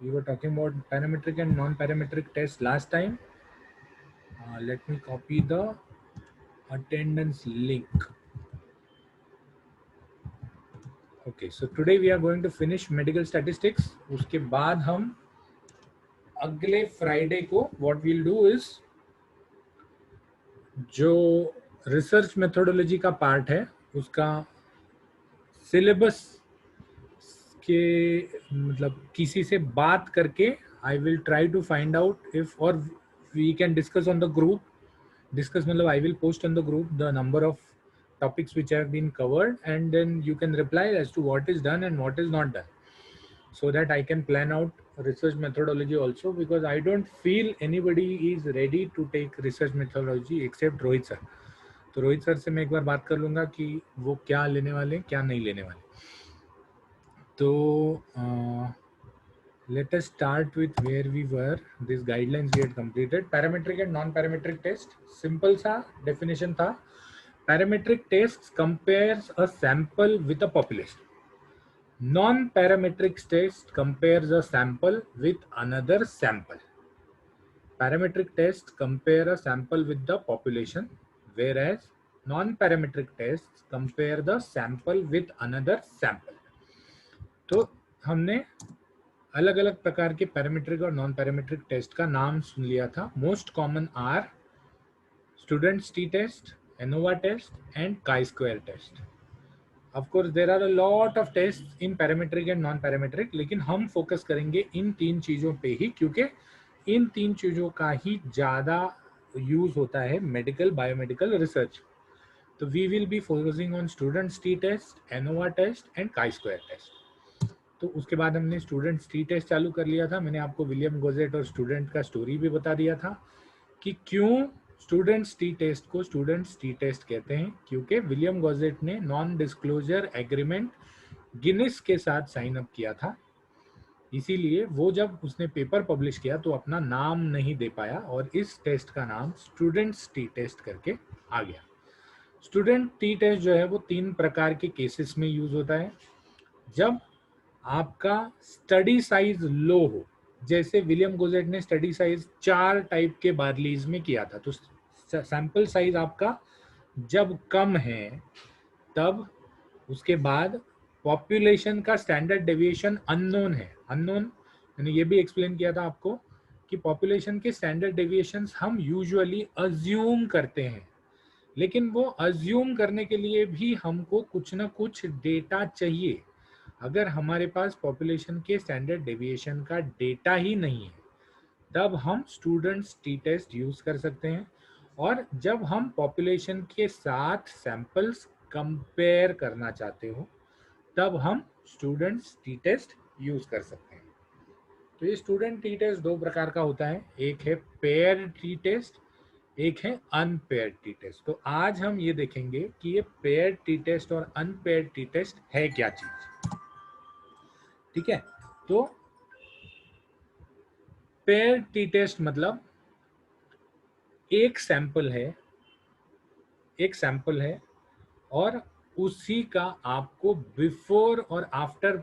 We were talking about parametric and non-parametric test last time. Let me copy the attendance link. Okay, so today we are going to finish medical statistics. उसके बाद हम अगले Friday को what we'll do is जो research methodology का part है उसका syllabus के मतलब किसी से बात करके I will try to find out if और we can discuss on the group discuss matlab I will post on the group the number of topics which have been covered and then you can reply as to what is done and what is not done so that I can plan out research methodology also because I don't feel anybody is ready to take research methodology except Rohit sir. तो Rohit sir से मैं एक बार बात कर लूँगा कि वो क्या लेने वाले क्या नहीं लेने वाले. तो let us start with where we were. These guidelines we had completed. Parametric and non-parametric test. Simple सा definition था. Parametric tests compares a sample with a population. Non-parametric test compares a sample with another sample. Parametric tests compare a sample with the population, whereas non-parametric tests compare the sample with another sample. तो हमने अलग अलग प्रकार के parametric और non parametric test का नाम सुन लिया था. Most common are students t test, ANOVA test and chi square test. Of course there are a lot of test in parametric and non parametric, लेकिन हम फोकस करेंगे इन तीन चीज़ों पे ही क्योंकि इन तीन चीज़ों का ही ज़्यादा यूज होता है मेडिकल बायोमेडिकल रिसर्च. तो we will be focusing on students t test, ANOVA test and chi square test. तो उसके बाद हमने स्टूडेंट्स टी टेस्ट चालू कर लिया था. मैंने आपको विलियम गोजेट और स्टूडेंट का स्टोरी भी बता दिया था कि क्यों स्टूडेंट्स टी टेस्ट को स्टूडेंट्स टी टेस्ट कहते हैं, क्योंकि विलियम गोजेट ने नॉन डिस्क्लोजर एग्रीमेंट गिनेस के साथ साइन अप किया था. इसीलिए वो जब उसने पेपर पब्लिश किया तो अपना नाम नहीं दे पाया और इस टेस्ट का नाम स्टूडेंट्स टी टेस्ट करके आ गया. स्टूडेंट टी टेस्ट जो है वो तीन प्रकार के केसेस में यूज होता है. जब आपका स्टडी साइज लो हो, जैसे विलियम गोजेट ने स्टडी साइज 4 टाइप के बार्लीज में किया था, तो सैंपल साइज आपका जब कम है तब उसके बाद पॉपुलेशन का स्टैंडर्ड डेविएशन अननोन है. अननोन मैंने ये भी एक्सप्लेन किया था आपको कि पॉपुलेशन के स्टैंडर्ड डेविएशंस हम यूजुअली अज्यूम करते हैं, लेकिन वो अज्यूम करने के लिए भी हमको कुछ ना कुछ डेटा चाहिए. अगर हमारे पास पॉपुलेशन के स्टैंडर्ड डेविएशन का डेटा ही नहीं है तब हम स्टूडेंट्स टी टेस्ट यूज कर सकते हैं. और जब हम पॉपुलेशन के साथ सैंपल्स कंपेयर करना चाहते हो तब हम स्टूडेंट्स टी टेस्ट यूज कर सकते हैं. तो ये स्टूडेंट टी टेस्ट दो प्रकार का होता है. एक है पेयर टी टेस्ट, एक है अनपेयर्ड टी टेस्ट. तो आज हम ये देखेंगे कि ये पेयर टी टेस्ट और अनपेयर्ड टी टेस्ट है क्या चीज. ठीक है. तो पेयर टी टेस्ट मतलब एक सैंपल है और उसी का आपको बिफोर और आफ्टर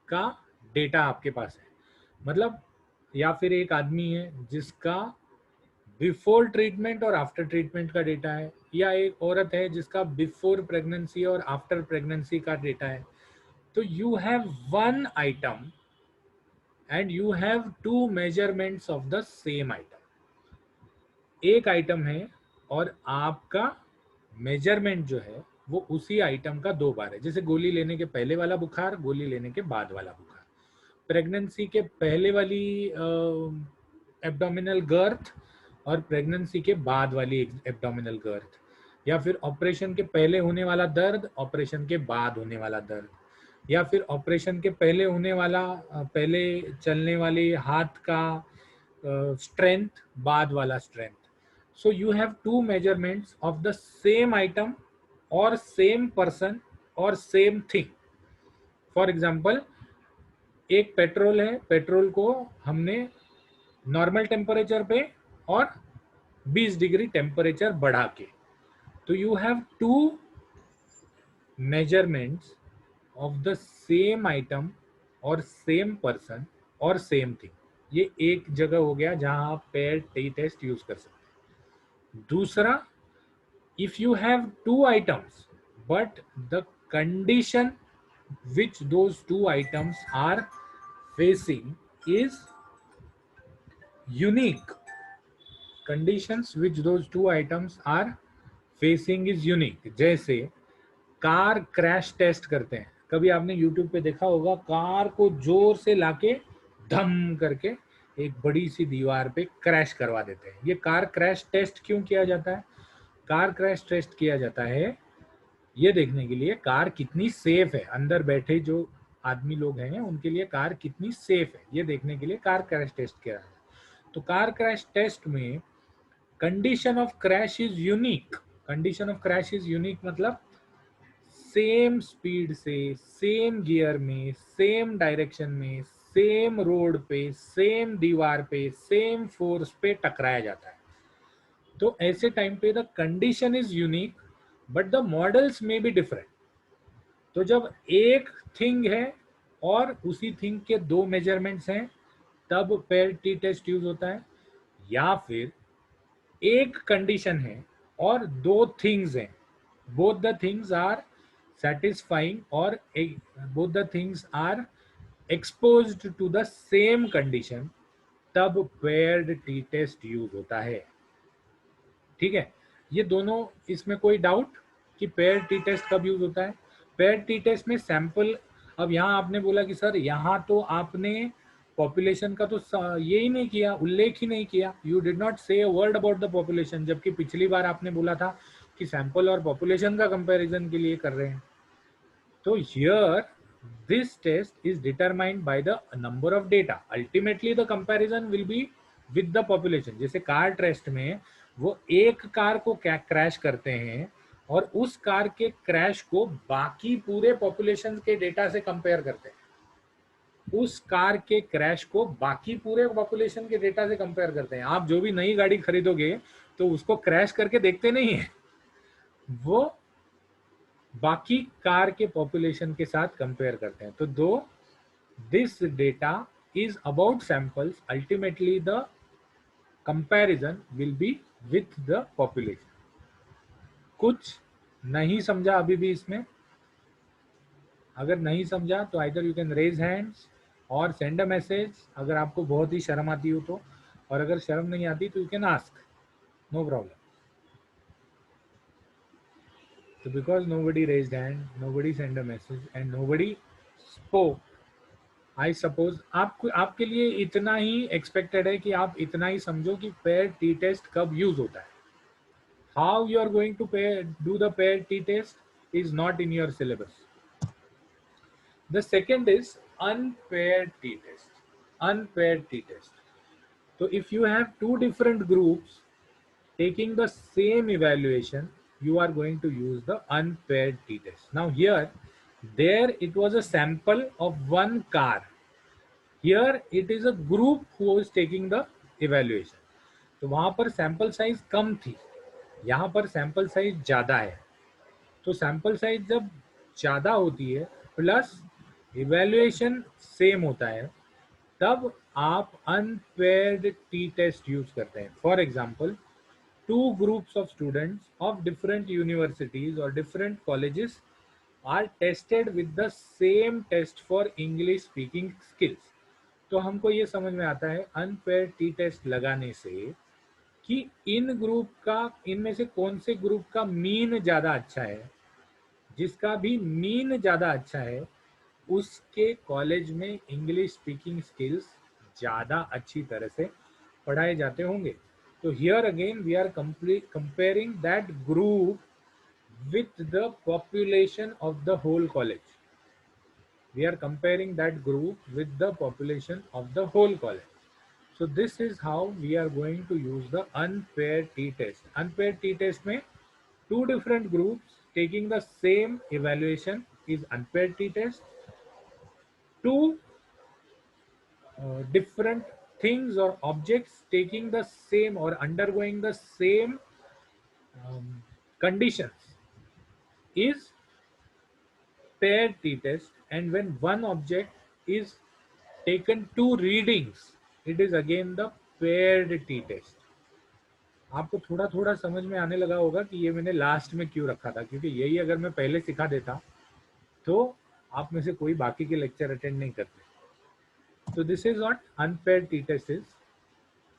का डेटा आपके पास है. मतलब या फिर एक आदमी है जिसका बिफोर ट्रीटमेंट और आफ्टर ट्रीटमेंट का डेटा है, या एक औरत है जिसका बिफोर प्रेगनेंसी और आफ्टर प्रेगनेंसी का डेटा है. तो you have one item and you have two measurements of the same item. एक आइटम है और आपका मेजरमेंट जो है वो उसी आइटम का दो बार है. जैसे गोली लेने के पहले वाला बुखार, गोली लेने के बाद वाला बुखार, प्रेगनेंसी के पहले वाली एब्डोमिनल गर्थ और प्रेगनेंसी के बाद वाली एब्डोमिनल गर्थ, या फिर ऑपरेशन के पहले होने वाला दर्द, ऑपरेशन के बाद होने वाला दर्द, या फिर ऑपरेशन के पहले होने वाला पहले चलने वाले हाथ का स्ट्रेंथ, बाद वाला strength. So you have two measurements of the same item और सेम पर्सन और सेम थिंग. फॉर एग्जाम्पल, एक पेट्रोल है, पेट्रोल को हमने नॉर्मल टेम्परेचर पे और 20 डिग्री टेम्परेचर बढ़ा के, तो you have two measurements of the same item or same person और सेम थिंग, ये एक जगह हो गया जहां आप पेयर टी टेस्ट यूज कर सकते हैं। दूसरा, if you have two items but the condition which those two items are facing is unique, conditions which those two items are facing is unique, जैसे कार क्रैश टेस्ट करते हैं, कभी आपने YouTube पे देखा होगा, कार को जोर से लाके धम करके एक बड़ी सी दीवार पे क्रैश करवा देते हैं। ये कार क्रैश टेस्ट क्यों किया जाता है? कार क्रैश टेस्ट किया जाता है ये देखने के लिए कार कितनी सेफ है, अंदर बैठे जो आदमी लोग हैं उनके लिए कार कितनी सेफ है, ये देखने के लिए कार क्रैश टेस्ट किया जाता है। तो कार क्रैश टेस्ट में condition of crash is unique, condition of crash is unique मतलब सेम स्पीड से, सेम गियर में, सेम डायरेक्शन में, सेम रोड पे, सेम दीवार पे, सेम फोर्स पे टकराया जाता है। तो ऐसे टाइम पे the condition is unique but the models में बी डिफरेंट। तो जब एक थिंग है और उसी थिंग के दो मेजरमेंट्स हैं तब पेयर टी टेस्ट यूज होता है, या फिर एक कंडीशन है और दो थिंग्स हैं, both the things are satisfying or both the things are exposed to the same condition, तब paired t test यूज होता है। ठीक है, ये दोनों, इसमें कोई डाउट कि पेयर टी टेस्ट कब यूज होता है? पेयर टी टेस्ट में सैंपल, अब यहाँ आपने बोला कि सर यहाँ तो आपने पॉपुलेशन का तो ये ही नहीं किया, उल्लेख ही नहीं किया, यू डिड नॉट से a word about the population, जबकि पिछली बार आपने बोला था कि सैंपल और पॉपुलेशन का कंपैरिजन के लिए कर रहे हैं। तो here this test is determined by the number of data, ultimately the comparison will be with the population। जैसे कार टेस्ट में वो एक कार को क्रैश करते हैं और उस कार के क्रैश को बाकी पूरे पॉपुलेशन के डेटा से कंपेयर करते हैं, उस कार के क्रैश को बाकी पूरे पॉपुलेशन के डेटा से कंपेयर करते हैं। आप जो भी नई गाड़ी खरीदोगे तो उसको क्रैश करके देखते नहीं है, वो बाकी कार के पॉपुलेशन के साथ कंपेयर करते हैं। तो दो this data is about samples, ultimately the comparison will be with the population। कुछ नहीं समझा अभी भी इसमें? अगर नहीं समझा तो either you can raise hands और सेंड अ मैसेज, अगर आपको बहुत ही शर्म आती हो तो, और अगर शर्म नहीं आती तो you can ask, no problem. So because nobody raised hand, nobody sent a message and nobody spoke, I suppose आपको, आपके लिए इतना ही एक्सपेक्टेड है कि आप इतना ही समझो कि पेयर टी टेस्ट कब यूज होता है। How you are going to do the pair T test is not in your syllabus. The second is unpaired T test. Unpaired T test, तो if you have two different groups taking the same evaluation, you are going to use the unpaired t-test. Now here, there it was a sample of one car. Here it is a group who is taking the evaluation. तो वहां पर sample size कम थी, यहाँ पर sample size ज्यादा है। तो sample size जब ज्यादा होती है प्लस इवेल्युएशन सेम होता है, तब आप अनपेयर्ड टी टेस्ट यूज करते हैं। For example, two groups of students of different universities or different colleges are tested with the same test for English speaking skills। तो हमको ये समझ में आता है अनपेयर्ड टी टेस्ट लगाने से कि इन ग्रुप का, इनमें से कौन से ग्रुप का मीन ज़्यादा अच्छा है। जिसका भी मीन ज़्यादा अच्छा है उसके कॉलेज में इंग्लिश स्पीकिंग स्किल्स ज़्यादा अच्छी तरह से पढ़ाए जाते होंगे। तो here again we are comparing that group with the population of the whole college. We are comparing that group with the population of the whole college. So this is how we are going to use the unpaired t-test. Unpaired t-test में two different groups taking the same evaluation is unpaired t-test. Two different things or objects taking the same or undergoing the same conditions is paired t-test, and when one object is taken 2 readings, it is again the paired t-test. आपको थोड़ा थोड़ा समझ में आने लगा होगा कि ये मैंने लास्ट में क्यों रखा था, क्योंकि यही अगर मैं पहले सिखा देता तो आप में से कोई बाकी के लेक्चर अटेंड नहीं करते. So this is what unpaired t-test is.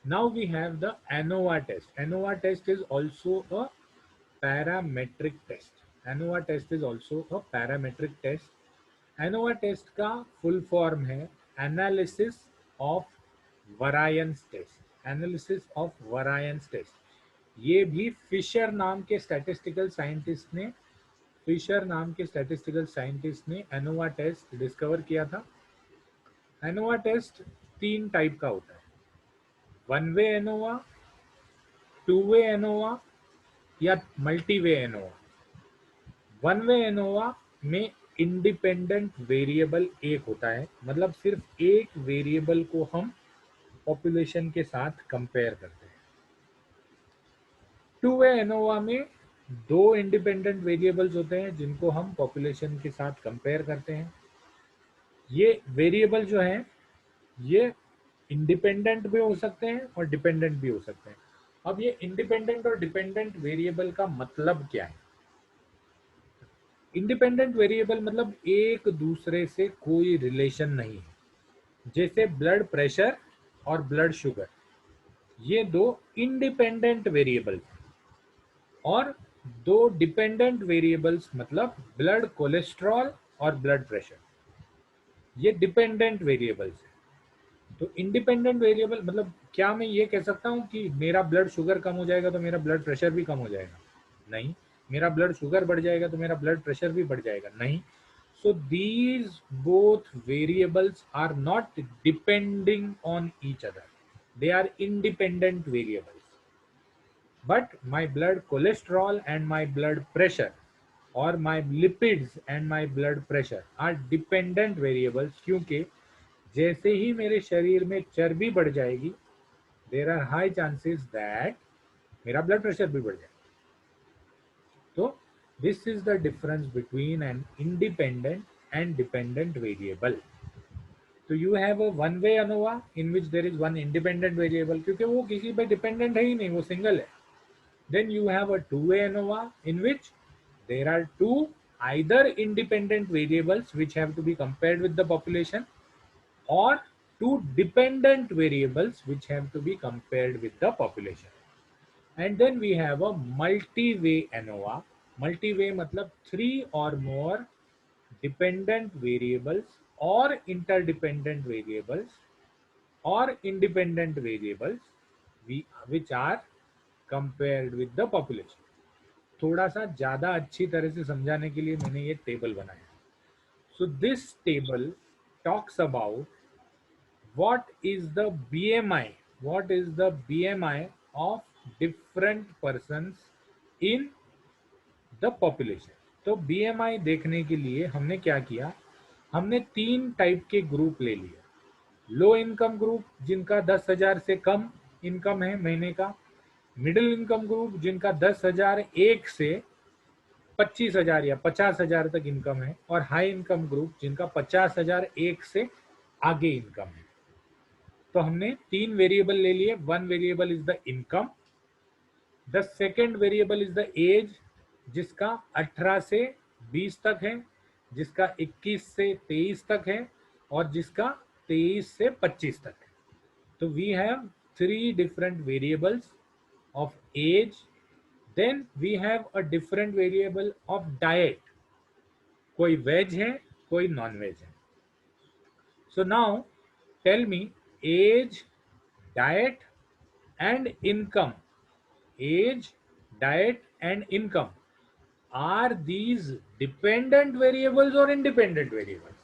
Now we have the ANOVA test. ANOVA test is also a parametric test. ANOVA test is also a parametric test. ANOVA test का full form है Analysis of Variance Test. Analysis of Variance Test. ये भी Fisher नाम के statistical scientist ने ANOVA test discover किया था. ANOVA test 3 type का होता है. One way ANOVA, 2 way ANOVA या multi way ANOVA. One way ANOVA में इंडिपेंडेंट वेरिएबल एक होता है, मतलब सिर्फ एक वेरिएबल को हम पॉपुलेशन के साथ कंपेयर करते हैं. 2 वे एनोवा में 2 इंडिपेंडेंट वेरिएबल्स होते हैं जिनको हम पॉपुलेशन के साथ कंपेयर करते हैं. ये वेरिएबल जो हैं ये इंडिपेंडेंट भी हो सकते हैं और डिपेंडेंट भी हो सकते हैं. अब ये इंडिपेंडेंट और डिपेंडेंट वेरिएबल का मतलब क्या है? इंडिपेंडेंट वेरिएबल मतलब एक दूसरे से कोई रिलेशन नहीं है. जैसे ब्लड प्रेशर और ब्लड शुगर, ये 2 इंडिपेंडेंट वेरिएबल्स. और 2 डिपेंडेंट वेरिएबल्स मतलब ब्लड कोलेस्ट्रॉल और ब्लड प्रेशर, ये डिपेंडेंट वेरिएबल्स हैं. तो इंडिपेंडेंट वेरिएबल मतलब क्या मैं ये कह सकता हूँ कि मेरा ब्लड शुगर कम हो जाएगा तो मेरा ब्लड प्रेशर भी कम हो जाएगा? नहीं. मेरा ब्लड शुगर बढ़ जाएगा तो मेरा ब्लड प्रेशर भी बढ़ जाएगा? नहीं. So these both variables are not depending on each other, they are independent variables. But my blood cholesterol and my blood pressure or my lipids and my blood pressure are dependent variables, क्योंकि जैसे ही मेरे शरीर में चर्बी बढ़ जाएगी there are high chances that मेरा blood pressure भी बढ़ जाएगा. तो this is the difference between an independent and dependent variable. तो you have a one way ANOVA in which there is one independent variable, क्योंकि वो किसी पे डिपेंडेंट है ही नहीं, वो सिंगल है. Then you have a two-way ANOVA in which there are 2 either independent variables which have to be compared with the population, or 2 dependent variables which have to be compared with the population. And then we have a multi-way ANOVA. Multi-way मतलब 3 or more dependent variables or interdependent variables or independent variables which are compared with the population. थोड़ा सा ज़्यादा अच्छी तरह से समझाने के लिए मैंने ये टेबल बनाया. So this table talks about what is the BMI, what is the BMI of different persons in the population. तो BMI देखने के लिए हमने क्या किया, हमने 3 टाइप के ग्रुप ले लिए. लो इनकम ग्रुप जिनका 10,000 से कम इनकम है महीने का, मिडिल इनकम ग्रुप जिनका 10,001 से 25,000 या 50,000 तक इनकम है, और हाई इनकम ग्रुप जिनका 50,001 से आगे इनकम है. तो हमने 3 वेरिएबल ले लिए. One variable is the income, the second variable is the age जिसका 18 से 20 तक है, जिसका 21 से 23 तक है, और जिसका 23 से 25 तक है. तो we have 3 different variables of as. Then we have a different variable of diet, कोई वेज है कोई नॉन वेज है. So now tell me, as, diet and income, age, diet and income, are these dependent variables or independent variables?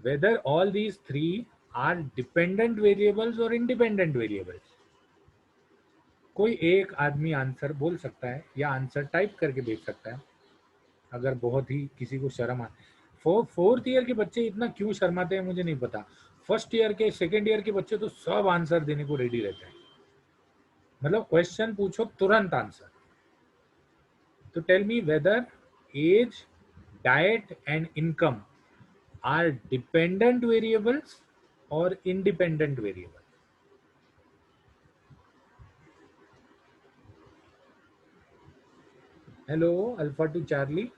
Whether all these 3 are dependent variables or independent variables? कोई एक आदमी answer बोल सकता है या answer type करके भेज सकता है अगर बहुत ही किसी को शर्म आए. 4th ईयर के बच्चे इतना क्यों शर्माते हैं मुझे नहीं पता. फर्स्ट ईयर के, सेकेंड ईयर के बच्चे तो सब आंसर देने को रेडी रहते हैं, मतलब क्वेश्चन पूछो तुरंत आंसर. तो tell me whether age, diet and income are dependent variables or independent variables? Hello, Alpha to Charlie.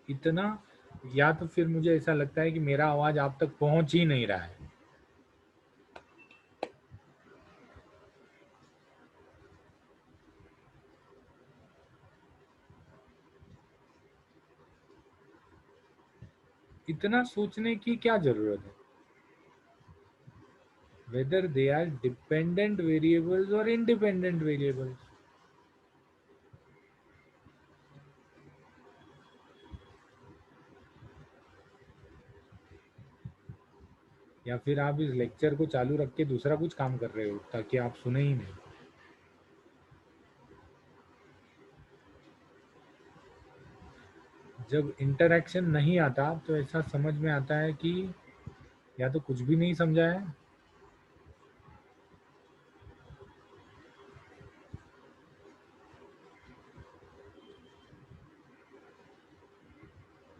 इतना, या तो फिर मुझे ऐसा लगता है कि मेरा आवाज आप तक पहुंच ही नहीं रहा है। इतना सोचने की क्या जरूरत है? Whether they are dependent variables or independent variables. या फिर आप इस लेक्चर को चालू रख के दूसरा कुछ काम कर रहे हो ताकि आप सुने ही नहीं? जब इंटरेक्शन नहीं आता तो ऐसा समझ में आता है कि या तो कुछ भी नहीं समझा है।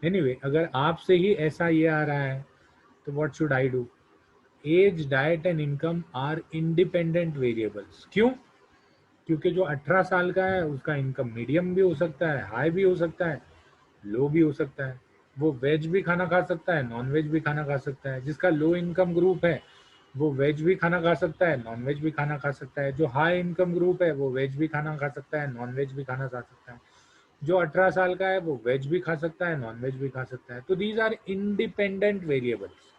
एनीवे, अगर आपसे ही ऐसा ये आ रहा है तो what should I do? Age, diet and income are independent variables. क्यों? क्योंकि जो 18 साल का है उसका इनकम मीडियम भी हो सकता है, हाई भी हो सकता है, लो भी हो सकता है। वो वेज भी खाना खा सकता है, नॉन वेज भी खाना खा सकता है। जिसका लो इनकम ग्रुप है वो वेज भी खाना खा सकता है, नॉन वेज भी खाना खा सकता है। जो हाई इनकम ग्रुप है वो वेज भी खाना खा सकता है, नॉन वेज भी खाना खा सकता है। जो 18 साल का है वो वेज भी खा सकता है, नॉन वेज भी खा सकता है। तो these are independent variables.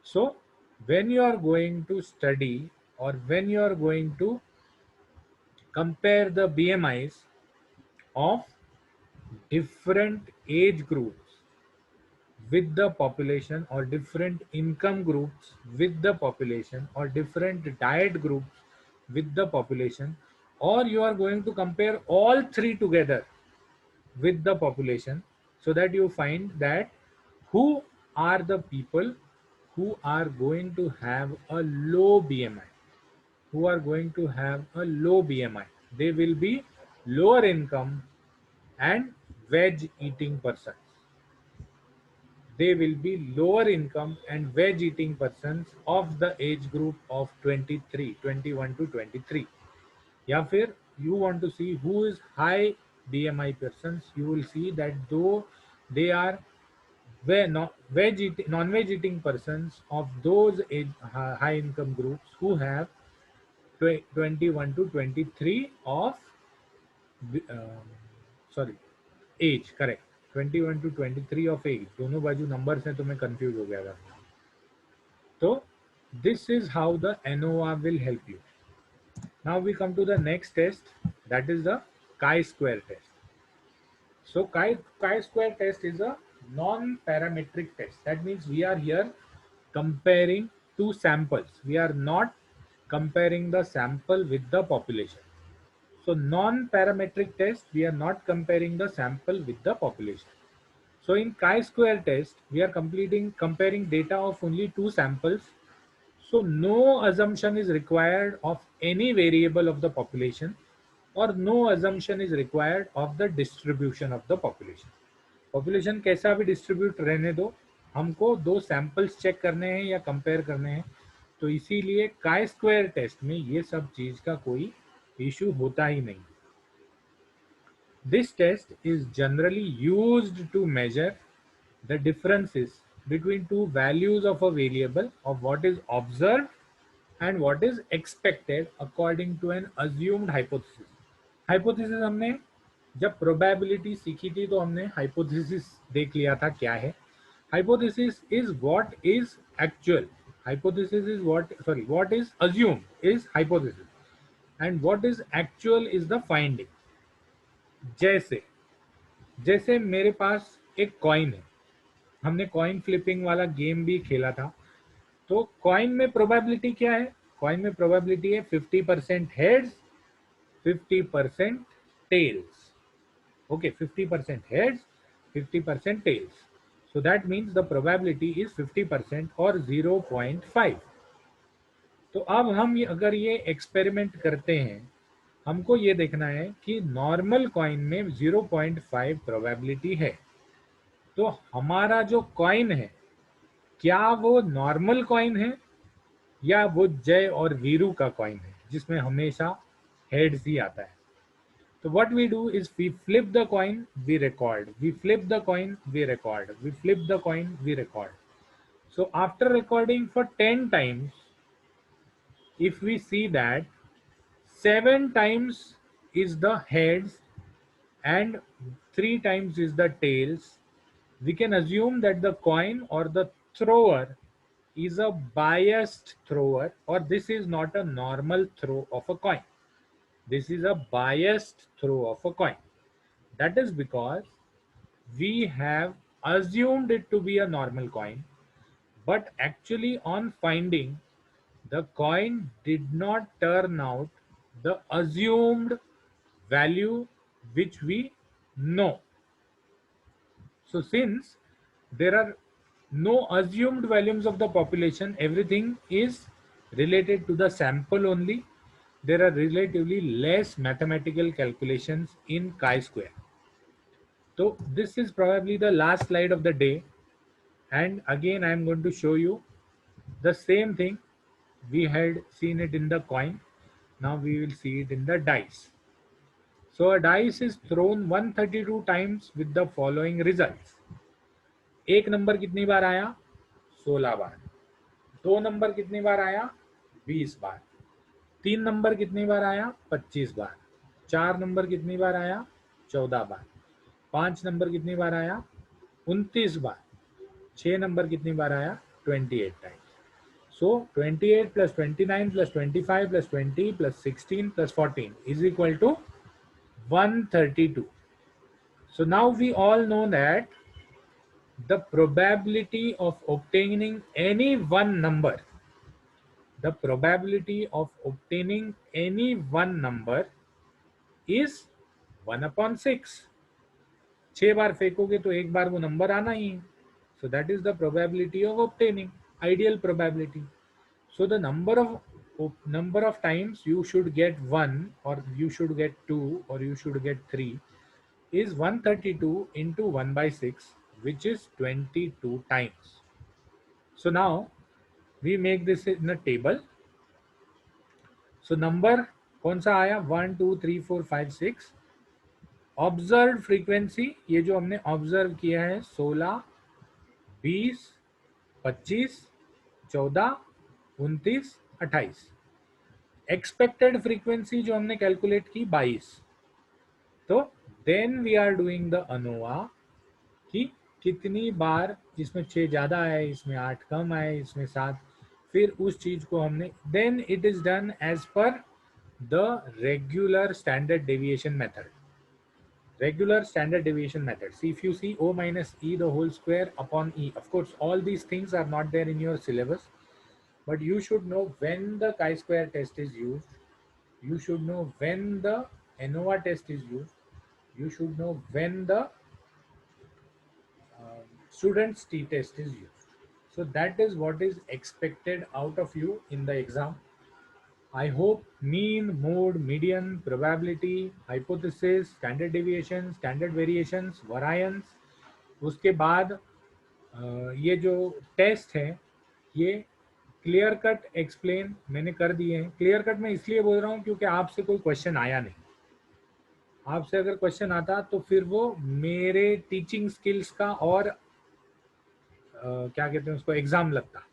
So when you are going to study or when you are going to compare the BMIs of different age groups with the population, or different income groups with the population, or different diet groups with the population, or you are going to compare all three together with the population, so that you find that who are the people who are going to have a low BMI, who are going to have a low BMI. They will be lower income and veg eating persons. They will be lower income and veg eating persons of the age group of 23, 21 to 23. या फिर you want to see who is high BMI persons, you will see that though they are non-veg eating persons of those high income groups who have 21 to 23 of sorry age, correct, 21 to 23 of age. दोनों बाजू numbers हैं तो मैं confuse हो गया था। तो this is how the ANOVA will help you. Now we come to the next test, that is the chi-square test. So chi-square test is a non-parametric test. That means we are here comparing two samples. We are not comparing the sample with the population. So non-parametric test, we are not comparing the sample with the population. So in chi-square test, we are comparing data of only two samples. So no assumption is required of any variable of the population, or no assumption is required of the distribution of the population. Population कैसा भी distribute रहने दो, हमको दो samples check करने हैं या compare करने हैं। तो इसीलिए काई स्क्वायर टेस्ट में ये सब चीज का कोई इशू होता ही नहीं। This test is generally used to measure the differences between two values of a variable of what is observed and what is expected according to an assumed hypothesis. Hypothesis हमने जब प्रोबेबिलिटी सीखी थी तो हमने hypothesis देख लिया था क्या है। Hypothesis is what is actual, hypothesis is what is assumed is hypothesis, and what is actual is the finding. जैसे जैसे मेरे पास एक कॉइन है, हमने कॉइन फ्लिपिंग वाला गेम भी खेला था। तो कॉइन में प्रोबेबिलिटी क्या है? कॉइन में प्रोबेबिलिटी है 50% heads, 50% tails. Okay, 50% heads, 50% tails. So that means the probability is 50% or 0.5. तो अब हम अगर ये एक्सपेरिमेंट करते हैं, हमको ये देखना है कि नॉर्मल कॉइन में 0.5 प्रोबेबिलिटी है। तो हमारा जो कॉइन है, क्या वो नॉर्मल कॉइन है या वो जय और वीरू का कॉइन है जिसमें हमेशा हेड्स ही आता है? So what we do is we flip the coin, we record. We flip the coin, we record. We flip the coin, we record. So after recording for 10 times, if we see that 7 times is the heads and 3 times is the tails, we can assume that the coin or the thrower is a biased thrower, or this is not a normal throw of a coin. This is a biased throw of a coin. That is because we have assumed it to be a normal coin, but actually on finding, the coin did not turn out the assumed value which we know. So since there are no assumed volumes of the population, everything is related to the sample only. There are relatively less mathematical calculations in chi-square. So this is probably the last slide of the day, and again I am going to show you the same thing. We had seen it in the coin, now we will see it in the dice. So a dice is thrown 132 times with the following results. एक number कितनी बार आया? 16 बार। दो number कितनी बार आया? 20 बार। तीन number कितनी बार आया? 25 बार। चार नंबर कितनी बार आया? 14 बार। पांच नंबर कितनी बार आया? 29 बार। 6 नंबर कितनी बार आया? 28 times. So 28 plus 29 plus 25 plus 20 plus 16 plus 14 is equal to 132. So now we all know that the probability of obtaining any one number, the probability of obtaining any one number is 1 upon 6. 6 बार फेंकोगे तो एक बार वो number आना ही है. So that is the probability of obtaining, ideal probability. So the number of times you should get 1 or you should get 2 or you should get 3 is 132 into 1 by 6, which is 22 times. So now we make this in a table. So number कौन सा आया? 1 2 3 4 5 6. Observe frequency, ये जो हमने observe किया है 16 20 25 14 29 28. Expected frequency जो हमने कैलकुलेट की 22. तो then we are doing the ANOVA कि कितनी बार, जिसमें 6 ज़्यादा आए, इसमें 8 कम आए, इसमें 7, फिर उस चीज़ को हमने, then it is done as per the regular standard deviation method. Regular standard deviation method. See, if you see O minus E the whole square upon E, of course all these things are not there in your syllabus, but you should know when the chi-square test is used, you should know when the ANOVA test is used, you should know when the student's t-test is used. So that is what is expected out of you in the exam. I hope mean, mode, median, probability, hypothesis, standard deviation, standard variations, variance, उसके बाद ये जो test है ये clear cut explain मैंने कर दिए हैं. क्लियर कट मैं इसलिए बोल रहा हूँ क्योंकि आपसे कोई क्वेश्चन आया नहीं. आपसे अगर क्वेश्चन आता तो फिर वो मेरे टीचिंग स्किल्स का और क्या कहते हैं उसको, एग्जाम लगता.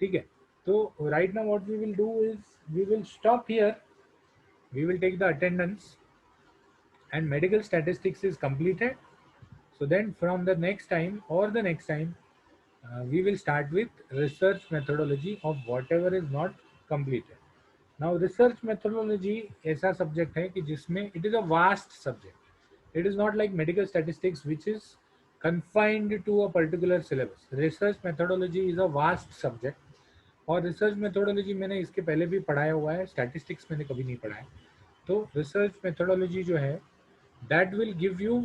ठीक है, तो right now what we will do is we will stop here. We will take the attendance and medical statistics is completed. So then from the next time or the next time, we will start with research methodology of whatever is not completed. Now research methodology ऐसा subject है कि जिसमें it is a vast subject. It is not like medical statistics which is confined to a particular syllabus. Research methodology is a vast subject. और research methodology मैंने इसके पहले भी पढ़ाया हुआ है, स्टैटिस्टिक्स मैंने कभी नहीं पढ़ा है. तो रिसर्च मेथोडोलॉजी जो है that will give you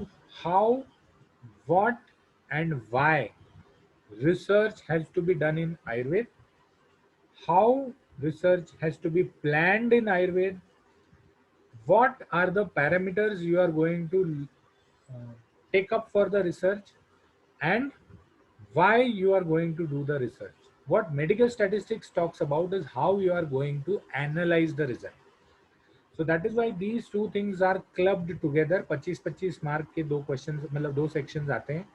how, what and why research has to be done in Ayurveda, how research has to be planned in Ayurveda. What are the parameters you are going to uh, take up for the research, and why you are going to do the research. What medical statistics talks about is how you are going to analyze the result. So that is why these two things are clubbed together. 25-25 mark के दो question मतलब दो sections आते हैं,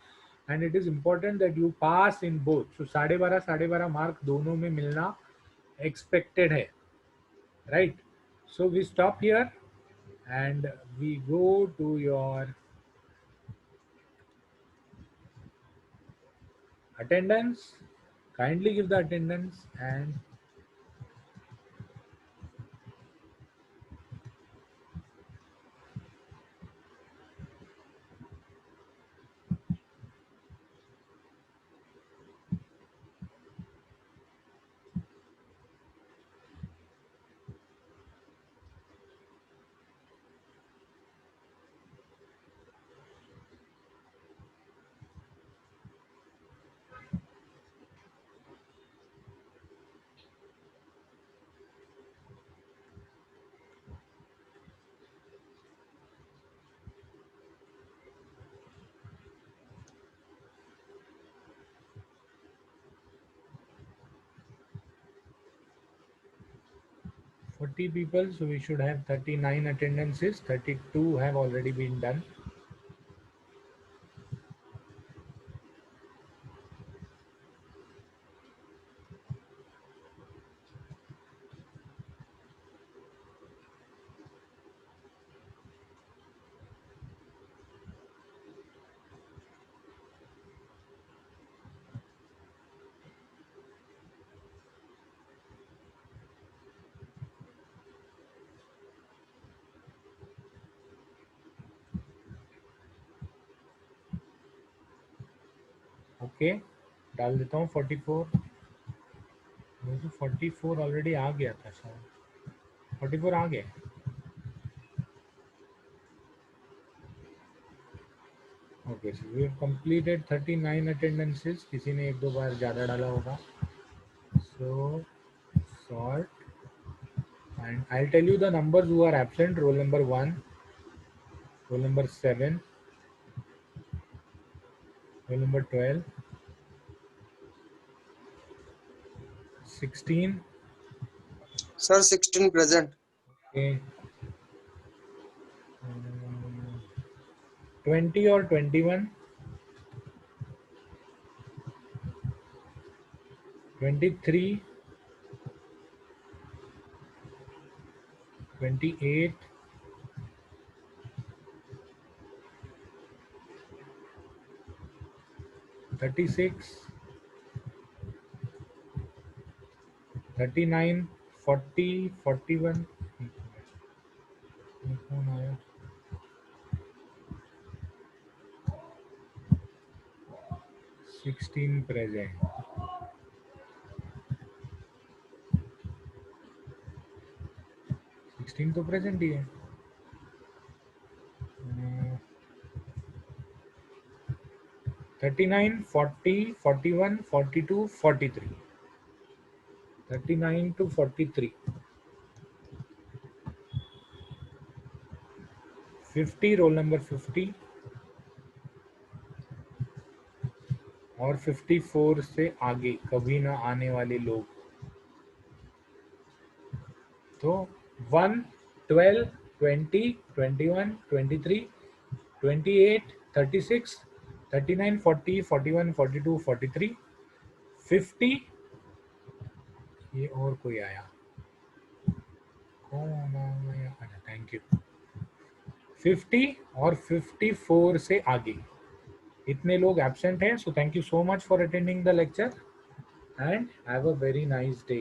and it is important that you pass in both. So 12.5 mark दोनों में मिलना expected है, right? So we stop here and we go to your attendance. Kindly give the attendance. And 40 people, so we should have 39 attendances. 32 have already been done. Okay, डाल देता हूँ 44. मुझे 44 already आ गया था शायद. 44 आ गया. Okay, so we have completed 39 attendances. किसी ने एक दो बार ज़्यादा डाला होगा. So sort and I'll tell you the numbers who are absent. Roll number 1, roll number 7, roll number 12, 16. Sir, 16 present. Okay. 20 or 21, 23, 28, 36, 39, 40, 41. कौन आया? 16 present. 16 तो प्रेजेंट ही है. 39, 40, 41, 42, 43. 39 to 43. 50, रोल नंबर 50 और 54 से आगे कभी ना आने वाले लोग. तो 1, 12, 20, 21, 23, 28, 36, 39, 40, 41, 42, 43, 50. ये और कोई आया? कौन आया? अच्छा, थैंक यू. 50 और 54 से आगे इतने लोग एब्सेंट हैं. So thank you so much for attending the lecture and have a very nice day.